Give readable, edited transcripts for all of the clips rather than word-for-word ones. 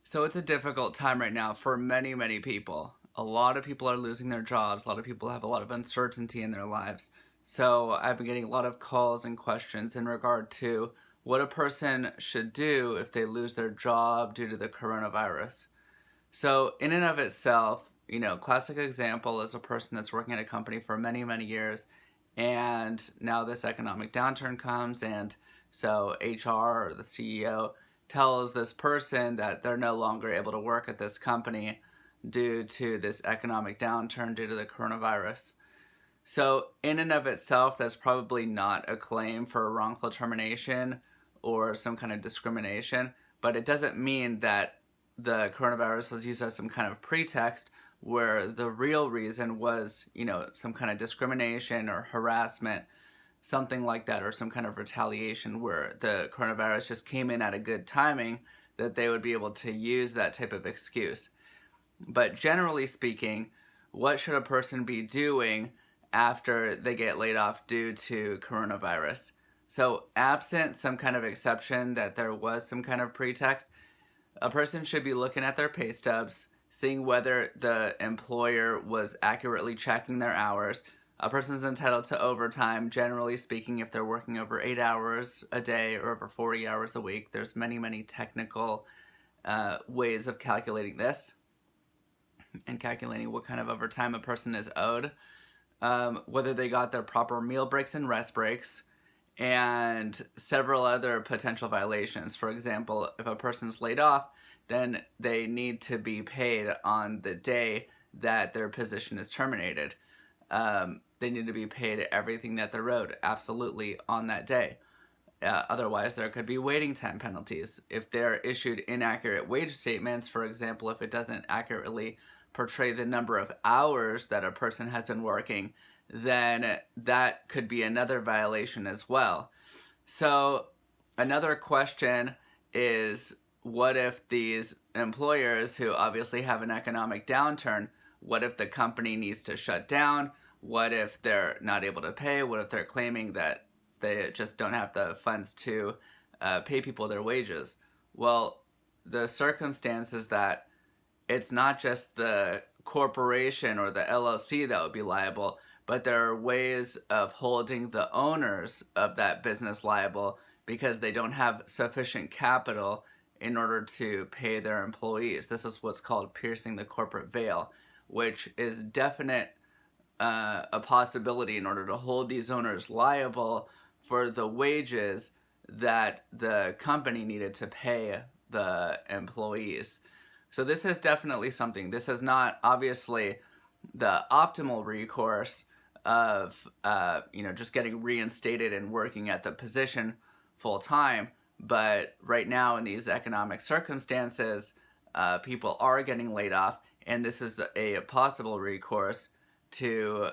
So it's a difficult time right now for many, many people. A lot of people are losing their jobs. A lot of people have a lot of uncertainty in their lives. So I've been getting a lot of calls and questions in regard to what a person should do if they lose their job due to the coronavirus. So in and of itself, classic example is a person that's working at a company for many, many years, and now this economic downturn comes, and so HR or the CEO tells this person that they're no longer able to work at this company due to this economic downturn due to the coronavirus. So, in and of itself, that's probably not a claim for a wrongful termination or some kind of discrimination, but it doesn't mean that the coronavirus was used as some kind of pretext where the real reason was, some kind of discrimination or harassment, something like that, or some kind of retaliation where the coronavirus just came in at a good timing that they would be able to use that type of excuse. But generally speaking, what should a person be doing after they get laid off due to coronavirus? So, absent some kind of exception that there was some kind of pretext, a person should be looking at their pay stubs, seeing whether the employer was accurately checking their hours. A person's entitled to overtime, generally speaking, if they're working over 8 hours a day or over 40 hours a week. There's many, many technical ways of calculating this and calculating what kind of overtime a person is owed, whether they got their proper meal breaks and rest breaks, and several other potential violations. For example, if a person's laid off, then they need to be paid on the day that their position is terminated. They need to be paid everything that they're owed, absolutely, on that day. Otherwise, there could be waiting time penalties. If they're issued inaccurate wage statements, for example, if it doesn't accurately portray the number of hours that a person has been working, then that could be another violation as well. So, another question is, what if these employers who obviously have an economic downturn, what if the company needs to shut down? What if they're not able to pay? What if they're claiming that they just don't have the funds to pay people their wages? Well, the circumstance is that it's not just the corporation or the LLC that would be liable, but there are ways of holding the owners of that business liable because they don't have sufficient capital in order to pay their employees. This is what's called piercing the corporate veil, which is definite a possibility in order to hold these owners liable for the wages that the company needed to pay the employees. So this is definitely something. This is not obviously the optimal recourse of just getting reinstated and working at the position full time. But right now in these economic circumstances, people are getting laid off, and this is a possible recourse to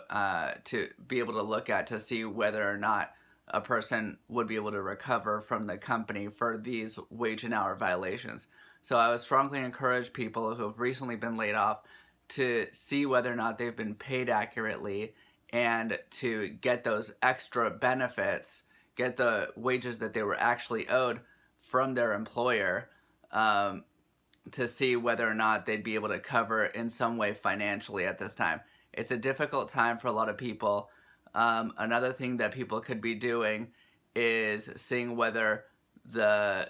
be able to look at to see whether or not a person would be able to recover from the company for these wage and hour violations. So I would strongly encourage people who have recently been laid off to see whether or not they've been paid accurately and to get those extra benefits, get the wages that they were actually owed from their employer, to see whether or not they'd be able to cover in some way financially at this time. It's a difficult time for a lot of people. Another thing that people could be doing is seeing whether the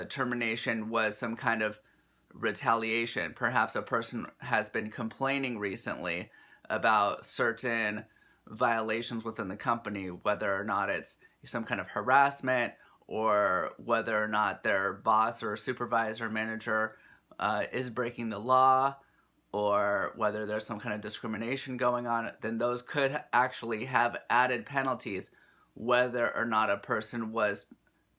termination was some kind of retaliation. Perhaps a person has been complaining recently about certain violations within the company, whether or not it's some kind of harassment or whether or not their boss or supervisor manager is breaking the law, or whether there's some kind of discrimination going on, then those could actually have added penalties whether or not a person was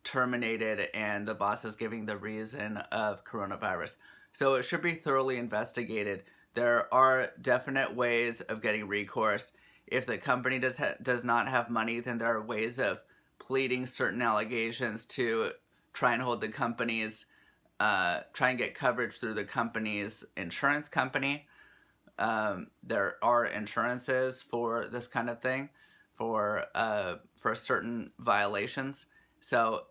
terminated and the boss is giving the reason of coronavirus. So it should be thoroughly investigated. There are definite ways of getting recourse. If the company does not have money, then there are ways of pleading certain allegations to try and hold the company's try and get coverage through the company's insurance company. There are insurances for this kind of thing, for certain violations. So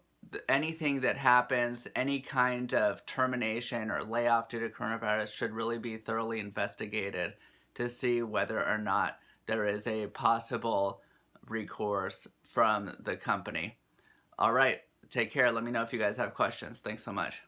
anything that happens, any kind of termination or layoff due to coronavirus should really be thoroughly investigated to see whether or not there is a possible recourse from the company. All right, take care. Let me know if you guys have questions. Thanks so much.